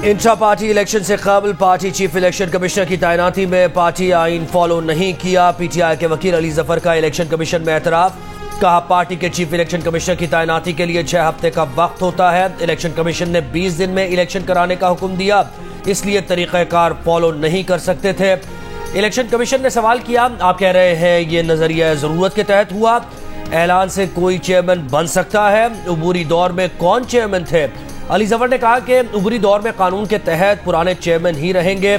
Intra party election से कबल party chief election commissioner की तैनाती में पार्टी आइन फॉलो नहीं किया। पीटीआई के वकील अली जफर का इलेक्शन कमीशन में एतराफ। कहा, पार्टी के चीफ इलेक्शन कमिश्नर की तैनाती के लिए 6 हफ्ते का वक्त होता है। इलेक्शन कमीशन ने 20 दिन में इलेक्शन कराने का हुक्म दिया, इसलिए तरीक़ाकार फॉलो नहीं कर सकते थे। इलेक्शन कमीशन ने सवाल किया, आप कह रहे हैं ये नजरिया जरूरत के तहत हुआ, ऐलान से कोई चेयरमैन बन सकता है? अबूरी दौर में कौन चेयरमैन थे? अली जफर ने कहा कि अबूरी दौर में कानून के तहत पुराने चेयरमैन ही रहेंगे।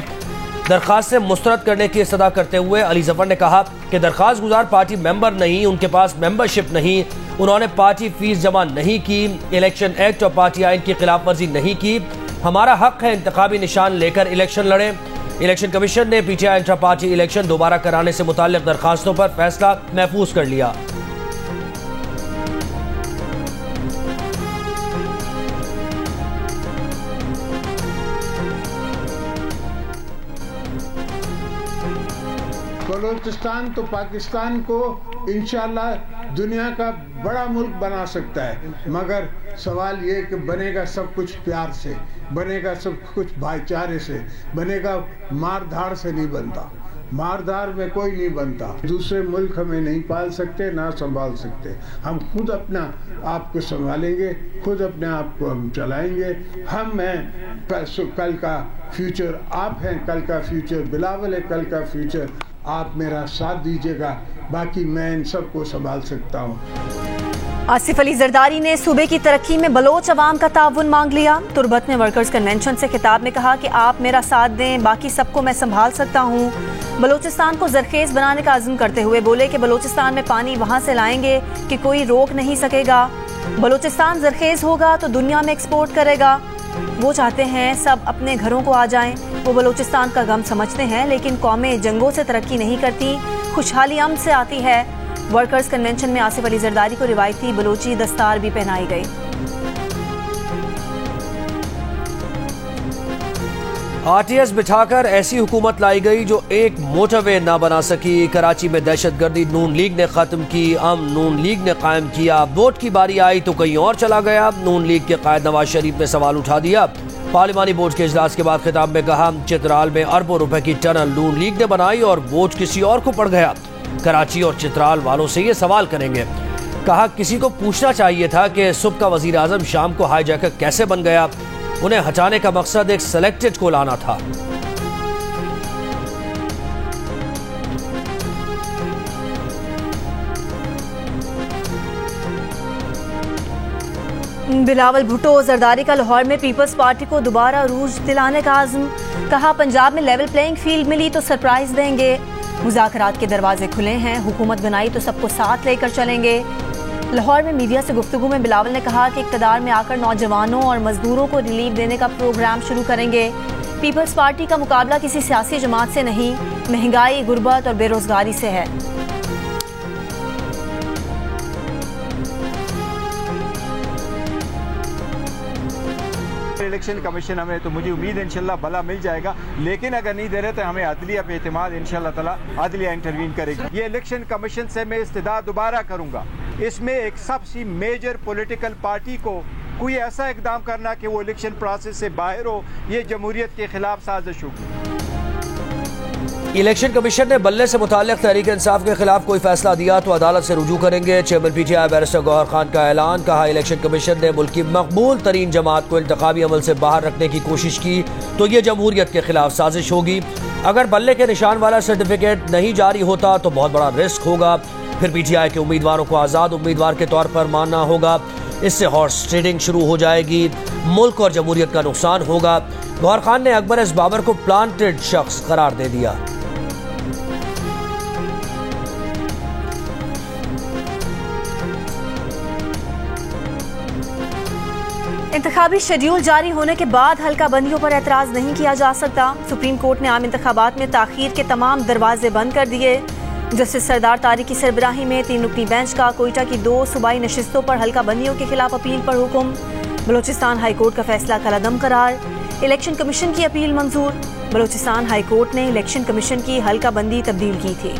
दरखास्त से मुस्तरद करने की इस्तदा करते हुए अली जफर ने कहा कि दरखास्त गुजार पार्टी मेंबर नहीं, उनके पास मेंबरशिप नहीं, उन्होंने पार्टी फीस जमा नहीं की, इलेक्शन एक्ट और पार्टी आइन की खिलाफ वर्जी नहीं की। हमारा हक है इंतखाबी निशान लेकर इलेक्शन लड़े। इलेक्शन कमीशन ने पीटीआई इंट्रा पार्टी इलेक्शन दोबारा कराने से मुताल्लिक दरखास्तों पर फैसला महफूज कर लिया। बलूचिस्तान तो पाकिस्तान को इंशाल्लाह दुनिया का बड़ा मुल्क बना सकता है, मगर सवाल ये कि बनेगा सब कुछ प्यार से, बनेगा सब कुछ भाईचारे से, बनेगा मार धाड़ से नहीं बनता। मार धाड़ में कोई नहीं बनता। दूसरे मुल्क हमें नहीं पाल सकते, ना संभाल सकते। हम खुद अपना आप को संभालेंगे, खुद अपने आप को हम चलाएंगे। हम हैं कल का फ्यूचर, आप हैं कल का फ्यूचर, बिलावल है कल का फ्यूचर। आप मेरा साथ दीजिएगा, बाकी मैं इन सबको संभाल सकता हूँ। आसिफ अली जरदारी ने सूबे की तरक्की में बलोच अवाम का ताउन मांग लिया। तुरबत में वर्कर्स कन्वेंशन से खिताब में कहा कि आप मेरा साथ दें, बाकी सबको मैं संभाल सकता हूँ। बलोचिस्तान को जरखेज बनाने का अज़्म करते हुए बोले कि बलोचिस्तान में पानी वहाँ से लाएंगे कि कोई रोक नहीं सकेगा। बलोचिस्तान जरखेज होगा तो दुनिया में एक्सपोर्ट करेगा। वो चाहते हैं सब अपने घरों को आ जाएं। वो बलोचिस्तान का गम समझते हैं, लेकिन कौमें जंगों से तरक्की नहीं करती, खुशहाली अमन से आती है। वर्कर्स कन्वेंशन में आसिफ अली जरदारी को रिवायती बलोची दस्तार भी पहनाई गई। आरटीएस बिठाकर ऐसी हुकूमत लाई गई जो एक मोटरवे ना बना सकी। कराची में दहशतगर्दी नून लीग ने खत्म की, अमन नून लीग ने कायम किया। वोट की बारी आई तो कहीं और चला गया। नून लीग के कायद नवाज शरीफ ने सवाल उठा दिया। पार्लिमानी बोर्ड के इजलास के बाद खिताब में कहा, चित्राल में अरबों रुपए की टनल नून लीग ने बनाई और वोट किसी और को पड़ गया। कराची और चित्राल वालों से ये सवाल करेंगे। कहा, किसी को पूछना चाहिए था कि सुबह का वजीर आजम शाम को हाईजैकर कैसे बन गया। उन्हें हटाने का मकसद एक सिलेक्टेड को लाना था। बिलावल भुट्टो जरदारी का लाहौर में पीपल्स पार्टी को दोबारा रूज दिलाने का आज़म। कहा, पंजाब में लेवल प्लेइंग फील्ड मिली तो सरप्राइज देंगे। मुज़ाकरात के दरवाजे खुले हैं, हुकूमत बनाई तो सबको साथ लेकर चलेंगे। लाहौर में मीडिया से गुफ्तगू में बिलावल ने कहा कि इक़्तिदार में आकर नौजवानों और मजदूरों को रिलीफ देने का प्रोग्राम शुरू करेंगे। पीपल्स पार्टी का मुकाबला किसी सियासी जमात से नहीं, महंगाई, गुर्बत और बेरोजगारी से है। इलेक्शन कमीशन हमें तो मुझे उम्मीद है इंशाल्लाह भला मिल जाएगा, लेकिन अगर नहीं दे रहे तो हमें अदलिया पे एतमाद इंशाल्लाह ताला अदलिया इंटरवीन करेगी। ये इलेक्शन कमीशन से मैं इस्तदा दोबारा करूंगा। इसमें एक सबसे मेजर पॉलिटिकल पार्टी को कोई ऐसा इकदाम करना कि वो इलेक्शन प्रोसेस से बाहर हो, ये जमहूरियत के खिलाफ साजिश होगी। इलेक्शन कमीशन ने बल्ले से मुताल्लिक तहरीक इंसाफ के खिलाफ कोई फैसला दिया तो अदालत से रुजू करेंगे। चेयरमैन पीटीआई बैरिस्टर गौहर खान का ऐलान। कहा, इलेक्शन कमीशन ने मुल्क की मकबूल तरीन जमात को इंतखाबी अमल से बाहर रखने की कोशिश की तो ये जमहूरियत के खिलाफ साजिश होगी। अगर बल्ले के निशान वाला सर्टिफिकेट नहीं जारी होता तो बहुत बड़ा रिस्क होगा। फिर पीटीआई के उम्मीदवारों को आज़ाद उम्मीदवार के तौर पर मानना होगा। इससे हॉर्स ट्रेडिंग शुरू हो जाएगी, मुल्क और जमहूरियत का नुकसान होगा। गौहर खान ने अकबर एस बाबर को प्लांटेड शख्स करार दे दिया। इंतखाबी शेड्यूल जारी होने के बाद हल्का बंदियों पर एतराज नहीं किया जा सकता। सुप्रीम कोर्ट ने आम इंतखाबात में ताखीर के तमाम दरवाजे बंद कर दिए। जस्टिस सरदार तारिक की सरबराही में 3 रुकनी बेंच का कोयटा की 2 सूबाई नशिस्तों पर हल्का बंदियों के खिलाफ अपील पर हुक्म। बलोचिस्तान हाई कोर्ट का फैसला कलअदम करार। इलेक्शन कमीशन की अपील मंजूर। बलोचिस्तान हाई कोर्ट ने इलेक्शन कमीशन की हल्का बंदी तब्दील की थी।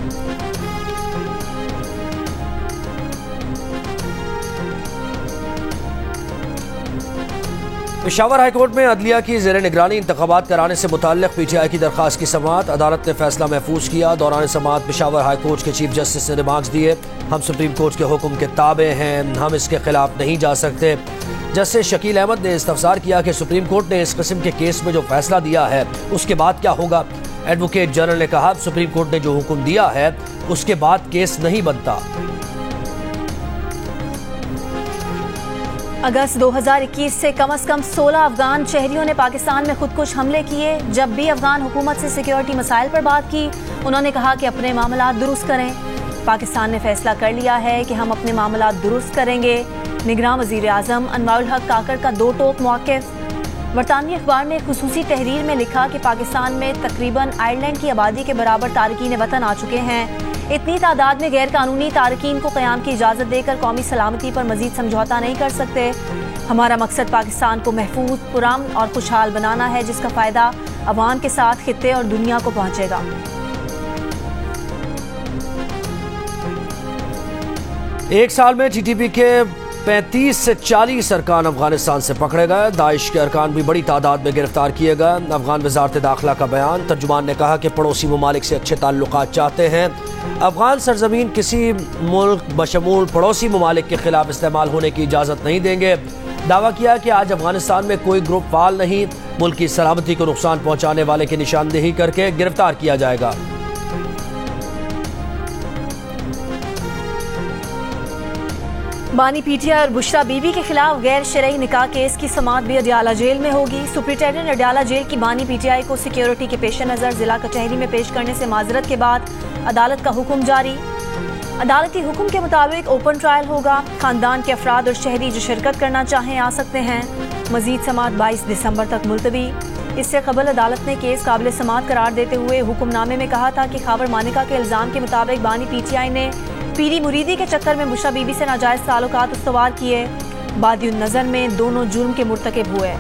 पेशावर हाईकोर्ट में अदलिया की ज़ेर निगरानी इंतखाबात कराने से मुताल्लिक़ पीटीआई की दरख्वास्त की समाअत अदालत ने फैसला महफूज किया। दौरान समाअत पेशावर हाईकोर्ट के चीफ जस्टिस ने रिमार्क्स दिए, हम सुप्रीम कोर्ट के हुक्म के ताबे हैं, हम इसके खिलाफ नहीं जा सकते। जस्टिस शकील अहमद ने इस्तफसार किया कि सुप्रीम कोर्ट ने इस किस्म के केस में जो फैसला दिया है उसके बाद क्या होगा। एडवोकेट जनरल ने कहा, सुप्रीम कोर्ट ने जो हुक्म दिया है उसके बाद केस नहीं बनता। अगस्त 2021 से कम 16 अफगान शहरियों ने पाकिस्तान में खुदकुश हमले किए। जब भी अफगान हुकूमत से सिक्योरिटी मसाइल पर बात की, उन्होंने कहा कि अपने मामला दुरुस्त करें। पाकिस्तान ने फैसला कर लिया है कि हम अपने मामला दुरुस्त करेंगे। निगरान वज़ीर आज़म अनवारुल हक काकर का दो टोक मौक़िफ़। बरतानवी अखबार ने खुसूसी तहरीर में लिखा कि पाकिस्तान में तकरीबन आयरलैंड की आबादी के बराबर तारकीन वतन आ चुके हैं। इतनी तादाद में गैर कानूनी तारकीन को क़याम की इजाज़त देकर कौमी सलामती पर मज़ीद समझौता नहीं कर सकते। हमारा मकसद पाकिस्तान को महफूज, पुरअमन और खुशहाल बनाना है, जिसका फ़ायदा अवाम के साथ खित्ते और दुनिया को पहुँचेगा। एक साल में TTP के 35 से 40 अरकान अफगानिस्तान से पकड़े गए। दाइश के अरकान भी बड़ी तादाद में गिरफ्तार किए गए। अफगान वज़ारत दाखिला का बयान। तर्जुमान ने कहा कि पड़ोसी ममालिक से अच्छे ताल्लुकात चाहते हैं। अफगान सरजमीन किसी मुल्क बशमूल पड़ोसी ममालिक के खिलाफ इस्तेमाल होने की इजाज़त नहीं देंगे। दावा किया कि आज अफगानिस्तान में कोई ग्रुप फाल नहीं, मुल्क की सलामती को नुकसान पहुँचाने वाले की निशानदेही करके गिरफ्तार किया जाएगा। बानी पीटीआई और बुशरा बीबी के खिलाफ गैर शरई निकाह केस की समाअत भी अडयाला जेल में होगी। सुप्रिंटेंडेंट अडयाला जेल की बानी पीटीआई को सिक्योरिटी के पेश नज़र जिला कचहरी में पेश करने से माजरत के बाद अदालत का हुक्म जारी। अदालती हुक्म के मुताबिक ओपन ट्रायल होगा। खानदान के अफराद और शहरी जो शिरकत करना चाहें आ सकते हैं। मजीद समाअत 22 दिसंबर तक मुलतवी। इससे कबल अदालत ने केस काबिल समाअत करार देते हुए हुक्मनामे में कहा था कि खाबर मानिका के इल्ज़ाम के मुताबिक बानी पीटीआई ने पीरी मुरीदी के चक्कर में बुशरा बीबी से नाजायज़ ताल्लुकात उस्तवार किए। बादियुन नज़र में दोनों जुर्म के मुर्तकिब हुए।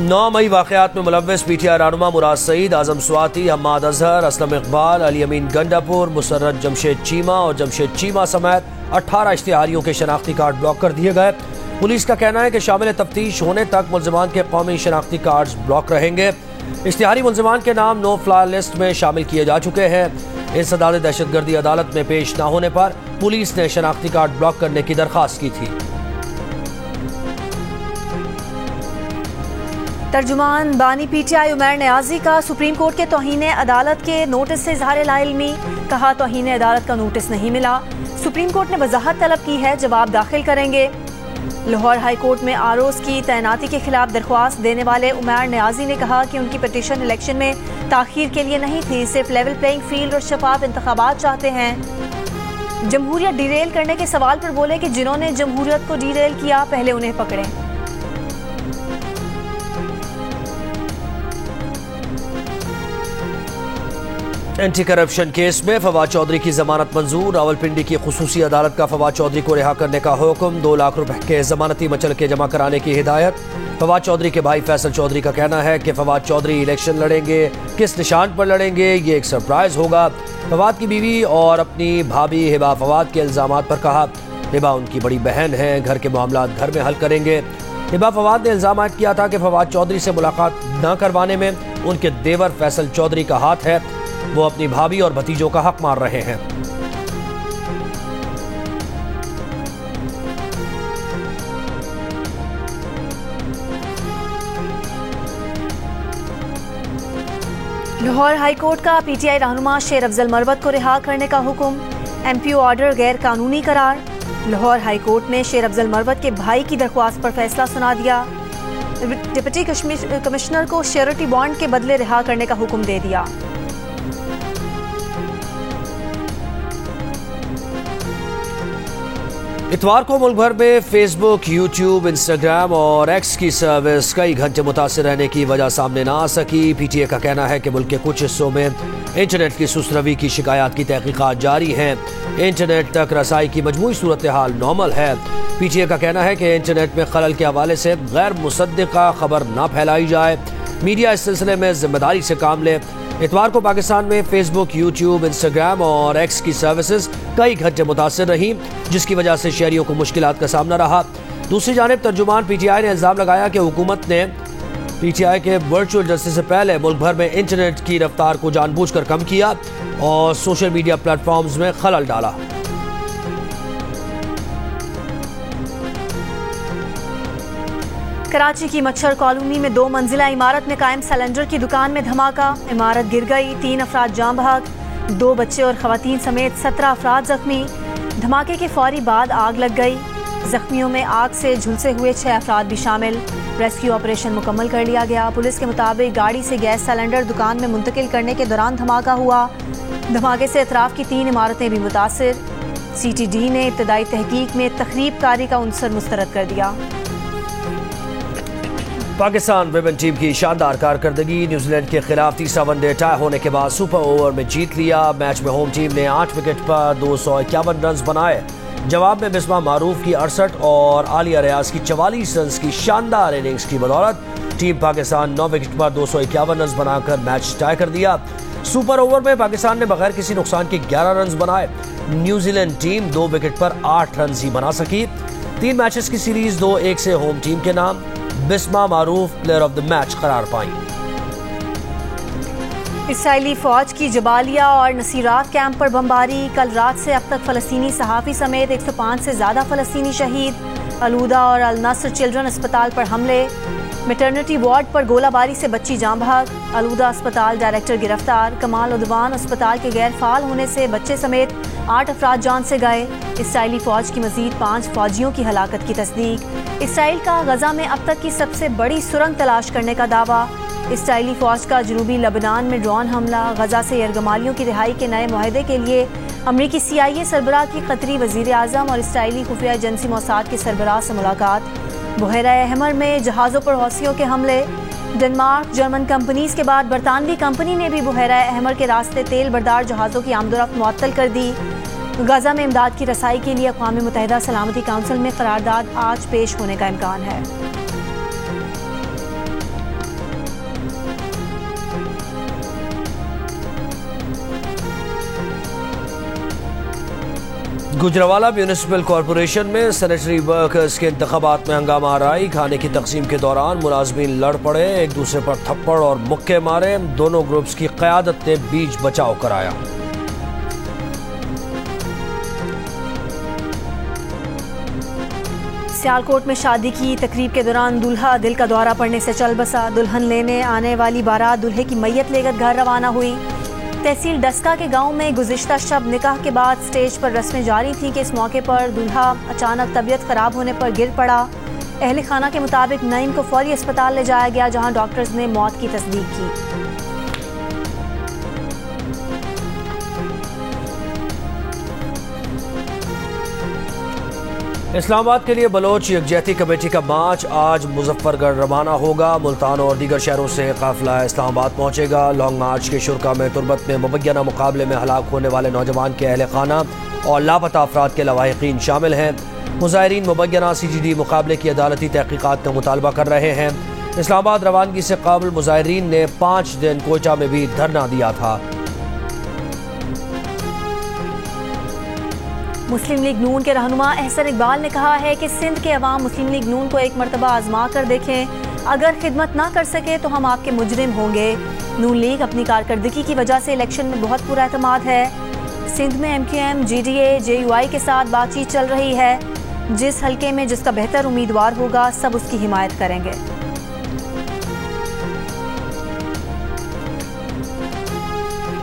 नौ मई वाक़यात में मुलव्वस पीटीआई रहनुमा मुराद सईद, आज़म स्वाति, हम्माद अजहर, असलम इकबाल, अली अमीन गंडापुर, मुसर्रत जमशेद चीमा और जमशेद चीमा समेत 18 इश्तिहारियों के शनाख्ती कार्ड ब्लॉक कर दिए गए। पुलिस का कहना है कि शामिल तफ्तीश होने तक मुल्ज़िमान के कौमी शनाख्ती कार्ड ब्लॉक रहेंगे। इश्तिहारी मुल्ज़िमान के नाम नो फ्लाई लिस्ट में शामिल किए जा चुके हैं। इंसदाद दहशतगर्दी अदालत में पेश न होने पर पुलिस ने शनाख्ती कार्ड ब्लॉक करने की दरख्वास्त की थी। तर्जुमान बानी पीटीआई उमैर नियाजी का सुप्रीम कोर्ट के तौहीन अदालत के नोटिस से इज़हार लाइल्मी। कहा, तौहीन अदालत का नोटिस नहीं मिला, सुप्रीम कोर्ट ने वजाहत तलब की है, जवाब दाखिल करेंगे। लाहौर हाई कोर्ट में आरओज़ की तैनाती के खिलाफ दरख्वास्त देने वाले उमैर नियाजी ने कहा कि उनकी पिटीशन इलेक्शन में ताख़ीर के लिए नहीं थी, सिर्फ लेवल प्लेइंग फील्ड और शफाफ इंतखाबात चाहते हैं। जमहूरियत डिरेल करने के सवाल पर बोले कि जिन्होंने जमहूरियत को डिरेल किया पहले उन्हें पकड़ें। एंटी करप्शन केस में फवाद चौधरी की जमानत मंजूर। रावलपिंडी की खुसूसी अदालत का फवाद चौधरी को रिहा करने का हुक्म। 2 लाख रुपए के जमानती मचल के जमा कराने की हिदायत। फवाद चौधरी के भाई फैसल चौधरी का कहना है कि फवाद चौधरी इलेक्शन लड़ेंगे, किस निशान पर लड़ेंगे ये एक सरप्राइज होगा। फवाद की बीवी और अपनी भाभी हिबा फवाद के इल्जामात पर कहा, हिबा उनकी बड़ी बहन है, घर के मामला घर में हल करेंगे। हिबा फवाद ने इल्जाम किया था कि फवाद चौधरी से मुलाकात न करवाने में उनके देवर फैसल चौधरी का हाथ है, वो अपनी भाभी और भतीजों का हक मार रहे हैं। लाहौर हाई कोर्ट का पीटीआई रहनुमा शेर अफजल मरवत को रिहा करने का हुक्म। एमपीओ ऑर्डर गैर कानूनी करार। लाहौर हाई कोर्ट ने शेर अफजल मरवत के भाई की दरख्वास्त पर फैसला सुना दिया। डिप्टी कमिश्नर को श्योरिटी बॉन्ड के बदले रिहा करने का हुक्म दे दिया। इतवार को मुल्क भर में फेसबुक, यूट्यूब, इंस्टाग्राम और एक्स की सर्विस कई घंटे मुतासिर रहने की वजह सामने ना आ सकी। पीटीए का कहना है कि मुल्क के कुछ हिस्सों में इंटरनेट की सुस्त-रवी की शिकायत की तहकीकात जारी हैं। इंटरनेट तक रसाई की मजमूई सूरत हाल नॉर्मल है। पीटीए का कहना है कि इंटरनेट में खलल के हवाले से गैर मुसद्दिका खबर ना फैलाई जाए। मीडिया इस सिलसिले में जिम्मेदारी से काम ले। इतवार को पाकिस्तान में फेसबुक, यूट्यूब, इंस्टाग्राम और एक्स की सर्विसेज कई घंटे मुतासर रही, जिसकी वजह से शहरियों को मुश्किलात का सामना रहा। दूसरी जानिब तर्जुमान पीटीआई ने इल्जाम लगाया कि हुकूमत ने पीटीआई के वर्चुअल जलसे से पहले मुल्क भर में इंटरनेट की रफ्तार को जानबूझकर कम किया और सोशल मीडिया प्लेटफॉर्म्स में खलल डाला। कराची की मच्छर कॉलोनी में 2 मंजिला इमारत में कायम सिलेंडर की दुकान में धमाका, इमारत गिर गई, 3 अफराद जान बहक, 2 बच्चे और खवातीन समेत 17 अफराद जख्मी। धमाके के फौरी बाद आग लग गई। जख्मियों में आग से झुलसे हुए 6 अफराद भी शामिल। रेस्क्यू ऑपरेशन मुकम्मल कर लिया गया। पुलिस के मुताबिक गाड़ी से गैस सिलेंडर दुकान में मुंतकिल करने के दौरान धमाका हुआ। धमाके से अतराफ की 3 इमारतें भी मुतासिर। CTD ने इब्तदाई तहकीक में तखरीबकारी का उनसर मुस्तरद कर दिया। पाकिस्तान विमेन टीम की शानदार कारकर्दगी, न्यूजीलैंड के खिलाफ तीसरा वनडे टाई होने के बाद सुपर ओवर में जीत लिया। मैच में होम टीम ने 8 विकेट पर 251 रन बनाए। जवाब में बिस्मा मारूफ की 68 और आलिया रियाज की 44 रन की शानदार इनिंग्स की बदौलत टीम पाकिस्तान 9 विकेट पर 251 रन बनाकर मैच टाई कर दिया। सुपर ओवर में पाकिस्तान ने बगैर किसी नुकसान के 11 रन बनाए। न्यूजीलैंड टीम 2 विकेट पर 8 रन ही बना सकी। 3 मैचेस की सीरीज 2-1 से होम टीम के नाम। बिस्मा मारूफ प्लेयर ऑफ द मैच करार पाई। इसराइली फौज की जबालिया और नसीरात कैंप पर बमबारी। कल रात से अब तक फलस्तीनी सहाफ़ी समेत 105 से ज़्यादा फलस्तीनी शहीद। अलूदा और अल नस्र चिल्ड्रन अस्पताल पर हमले। मैटरनिटी वार्ड पर गोलाबारी से बच्ची जान बहक। अलूदा अस्पताल डायरेक्टर गिरफ्तार। कमाल उद्वान अस्पताल के गैर फाल होने से बच्चे समेत 8 अफराद जान से गए। इसराइली फौज की मजीद 5 फौजियों की हलाकत की तस्दीक। इसराइल का गजा में अब तक की सबसे बड़ी सुरंग तलाश करने का दावा। इसराइली फौज का जनूबी लबनान में ड्रोन हमला। गजा से यरगमालियों की रिहाई के नए मुआहदे के लिए अमरीकी CIA सरबराह की कतरी वजीर आज़म और इसराइली खुफिया एजेंसी मोसाद के सरबराह से मुलाकात। बुहेरा अहमर में जहाज़ों पर हौसियों के हमले। डेनमार्क जर्मन कंपनीज के बाद बरतानवी कंपनी ने भी बुहेरा अहमर के रास्ते तेल बरदार जहाज़ों की आमदोरफ्त मुअत्तल कर दी। गजा में इमदाद की रसाई के लिए अक़वाम मुत्तहिदा सलामती काउंसिल में करारदाद आज पेश होने का इम्कान है। गुजरावाला म्यूनिसिपल कॉरपोरेशन में सैनिटरी वर्कर्स के इंतखाबात में हंगामा आराई। खाने की तकसीम के दौरान मुलाजमीन लड़ पड़े, एक दूसरे पर थप्पड़ और मुक्के मारे। दोनों ग्रुप्स की क़यादत ने बीच बचाव कराया। सियालकोट में शादी की तकरीब के दौरान दूल्हा दिल का दौरा पड़ने से चल बसा। दुल्हन लेने आने वाली बारात दूल्हे की मैयत लेकर घर रवाना हुई। तहसील डस्का के गांव में गुज़िश्ता शब निकाह के बाद स्टेज पर रस्में जारी थीं कि इस मौके पर दूल्हा अचानक तबीयत खराब होने पर गिर पड़ा। अहले खाना के मुताबिक नईम को फौरी अस्पताल ले जाया गया, जहां डॉक्टर्स ने मौत की तस्दीक की। इस्लामाबाद के लिए बलोच यकजहती कमेटी का मार्च आज मुजफ्फरगढ़ रवाना होगा। मुल्तान और दीगर शहरों से काफिला इस्लामाबाद पहुंचेगा। लॉन्ग मार्च के शुरा में तुर्बत में मुबैना मुकाबले में हलाक होने वाले नौजवान के अहले खाना और लापता अफराद के लवाहिकीन शामिल हैं। मुजाहिरीन मुबैना CGD मुकाबले की अदालती तहकीकात का मुतालबा कर रहे हैं। इस्लामाबाद रवानगी से कबल मुजाहिरीन ने 5 दिन कोयटा में भी धरना दिया था। मुस्लिम लीग नून के रहनुमा अहसन इकबाल ने कहा है कि सिंध के अवाम मुस्लिम लीग नून को एक मरतबा आजमा कर देखें। अगर खिदमत ना कर सके तो हम आपके मुजरिम होंगे। नून लीग अपनी कारकर्दगी की वजह से इलेक्शन में बहुत पुरएतमाद है। सिंध में MQM, GDA, JUI के साथ बातचीत चल रही है। जिस हल्के में जिसका बेहतर उम्मीदवार होगा सब उसकी हिमायत करेंगे।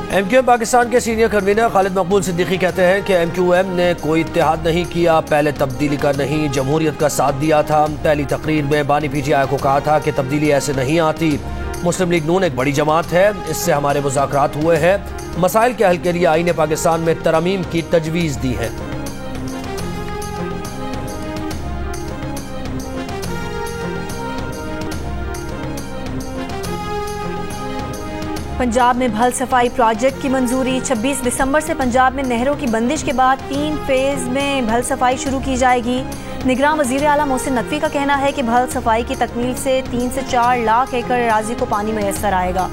MQM पाकिस्तान के सीनियर कन्वीनर खालिद मकबूल सिद्दीकी कहते हैं कि MQM ने कोई इत्तेहाद नहीं किया, पहले तब्दीली का नहीं जमहूरियत का साथ दिया था। पहली तकरीर में बानी PTI को कहा था कि तब्दीली ऐसे नहीं आती। मुस्लिम लीग नून एक बड़ी जमात है, इससे हमारे मुज़ाकरात हुए हैं। मसाइल के हल के लिए आईन पाकिस्तान में तरमीम की तजवीज़ दी है। पंजाब में भल सफाई प्रोजेक्ट की मंजूरी। 26 दिसंबर से पंजाब में नहरों की बंदिश के बाद 3 फेज में भल सफाई शुरू की जाएगी। निगरान वज़ीर आला मोहसिन नकवी का कहना है कि बहल सफाई की तकमील से 3 से 4 लाख एकड़ अराज़ी को पानी मैसर आएगा।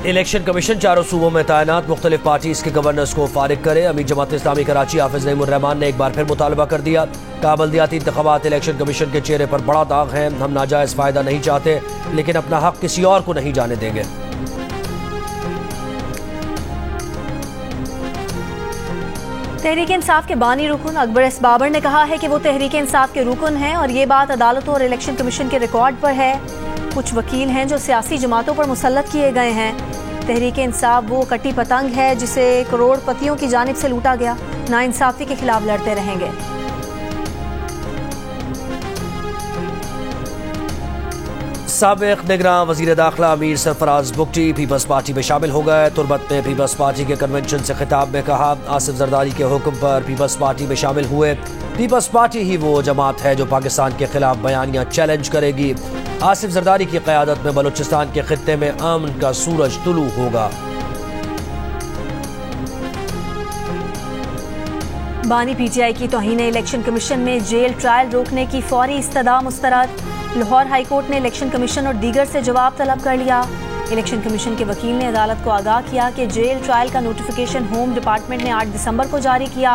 इलेक्शन कमीशन चारों सूबों में तैनात मुख्तलिफ पार्टीज के गवर्नर्स को फारिग करे। अमीर जमात इस्लामी कराची हाफिज नईमुर्रहमान ने एक बार फिर मुतालबा कर दिया। कहा बल्दियाती इंतखाबात इलेक्शन कमीशन के चेहरे पर बड़ा दाग है। हम नाजायज फायदा नहीं चाहते, लेकिन अपना हक किसी और को नहीं जाने देंगे। तहरीक इंसाफ के बानी रुकन अकबर एस बाबर ने कहा है कि वो तहरीक इंसाफ के रुकन हैं और ये बात अदालतों और इलेक्शन कमीशन के रिकॉर्ड पर है। कुछ वकील हैं जो सियासी जमातों पर मुसल्लत किए गए हैं। तहरीक इंसाफ वो कटी पतंग है जिसे करोड़पतियों की जानिब से लूटा गया। नाइंसाफी के खिलाफ लड़ते रहेंगे। साबिक निगरान वजीर दाखिला अमीर सरफराज बुगटी पीपल्स पार्टी में शामिल हो गए। तुरबत ने पीपल्स पार्टी के कन्वेंशन से खिताब में कहा, आसिफ जरदारी के हुक्म पर पीपल्स पार्टी में शामिल हुए। पीपल्स पार्टी ही वो जमात है जो पाकिस्तान के खिलाफ बयानियां चैलेंज करेगी। आसिफ जरदारी की क़यादत में बलूचिस्तान के खित्ते में अमन का सूरज तुलू होगा। बानी पीटीआई की तौहीन इलेक्शन कमीशन में जेल ट्रायल रोकने की फौरी इस्तदा मुस्तरद। लाहौर हाई कोर्ट ने इलेक्शन कमीशन और दीगर से जवाब तलब कर लिया। इलेक्शन कमीशन के वकील ने अदालत को आगाह किया कि जेल ट्रायल का नोटिफिकेशन होम डिपार्टमेंट ने 8 दिसंबर को जारी किया।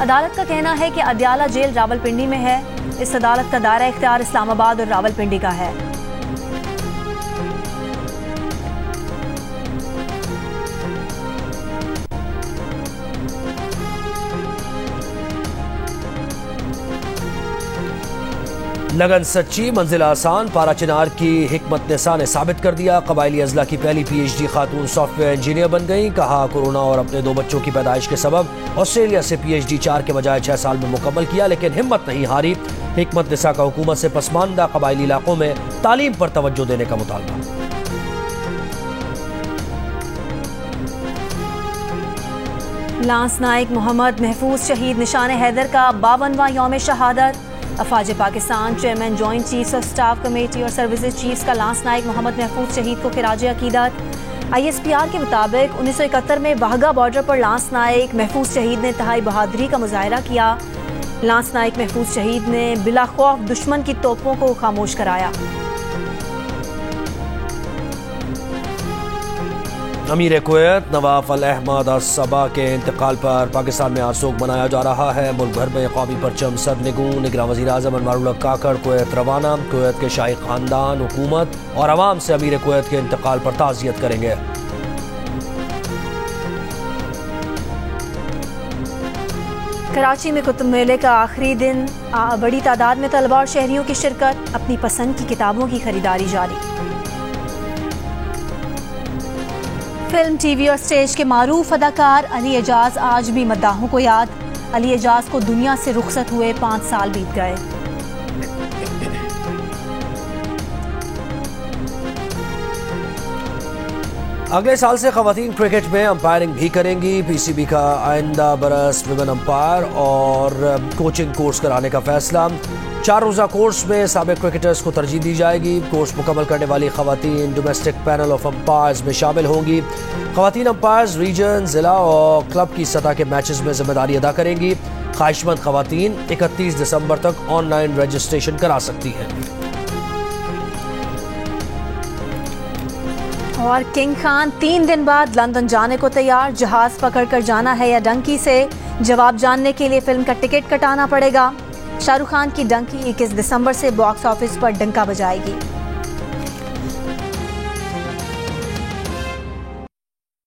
अदालत का कहना है कि अडयाला जेल रावलपिंडी में है। इस अदालत का दायरा इख्तियार इस्लामाबाद और रावलपिंडी का है। लगन सच्ची मंजिल आसान, पारा चिनार की हिकमत निसा ने साबित कर दिया। कबायली अजला की पहली PhD खातून सॉफ्टवेयर इंजीनियर बन गई। कहा कोरोना और अपने 2 बच्चों की पैदाइश के सबब ऑस्ट्रेलिया से PhD 4 के बजाय 6 साल में मुकम्मल किया, लेकिन हिम्मत नहीं हारी। हिकमत निसा का हुकूमत से पसमानदा कबायली इलाकों में तालीम पर तवज्जो देने का मुतालबा। लांस नाइक मोहम्मद महफूज शहीद निशान हैदर का 52वां यौम शहादत। अफवाज Pakistan chairman joint chiefs of staff committee और सर्विसेज चीफ्स का लांस नाइक मोहम्मद महफूज शहीद को खिराज अकीदत। ISPR के मुताबिक 1971 में वाहगा बॉर्डर पर लांस नाइक महफूज शहीद ने इंतहाई बहादुरी का मुजाहरा किया। लांस नाइक महफूज शहीद ने बिला खौफ दुश्मन की तोपों को खामोश कराया। अमीर कुवैत नवाफ अल अहमद अस सबा के इंतकाल पर पाकिस्तान में आज शोक मनाया जा रहा है। मुल्क भर में कौमी परचम सरनिगूं। निगरान वज़ीर आज़म अनवारुल्लाह काकड़ कुवैत रवाना। कुवैत के शाही खानदान, हुकूमत और अवाम से अमीर कुवैत के इंतकाल पर ताज़ियत करेंगे। कराची में कुतुब मेले का आखिरी दिन, बड़ी तादाद में तलबा और शहरियों की शिरकत। अपनी पसंद की किताबों की खरीदारी जारी। फिल्म, टीवी और स्टेज के मारूफ अदाकार अली एजाज आज भी मद्दाहों को याद। अली एजाज को दुनिया से रुखसत हुए 5 साल बीत गए। अगले साल से खवातीन क्रिकेट में अंपायरिंग भी करेंगी। PCB का आइंदा बरस विमेन अंपायर और कोचिंग कोर्स कराने का फैसला। 4 रोज़ा कोर्स में साबिक क्रिकेटर्स को तरजीह दी जाएगी। कोर्स मुकम्मल करने वाली खवातीन डोमेस्टिक पैनल ऑफ अंपायर्स में शामिल होंगी। खवातीन अंपायर्स रीजन, जिला और क्लब की सतह के मैचेस में जिम्मेदारी अदा करेंगी। ख्वाहिशमंद खवातीन 31 दिसंबर तक ऑनलाइन रजिस्ट्रेशन करा सकती हैं। और किंग खान 3 दिन बाद लंदन जाने को तैयार। जहाज पकड़कर जाना है या डंकी से, जवाब जानने के लिए फिल्म का टिकट कटाना पड़ेगा। शाहरुख खान की डंकी 21 दिसंबर से बॉक्स ऑफिस पर डंका बजाएगी।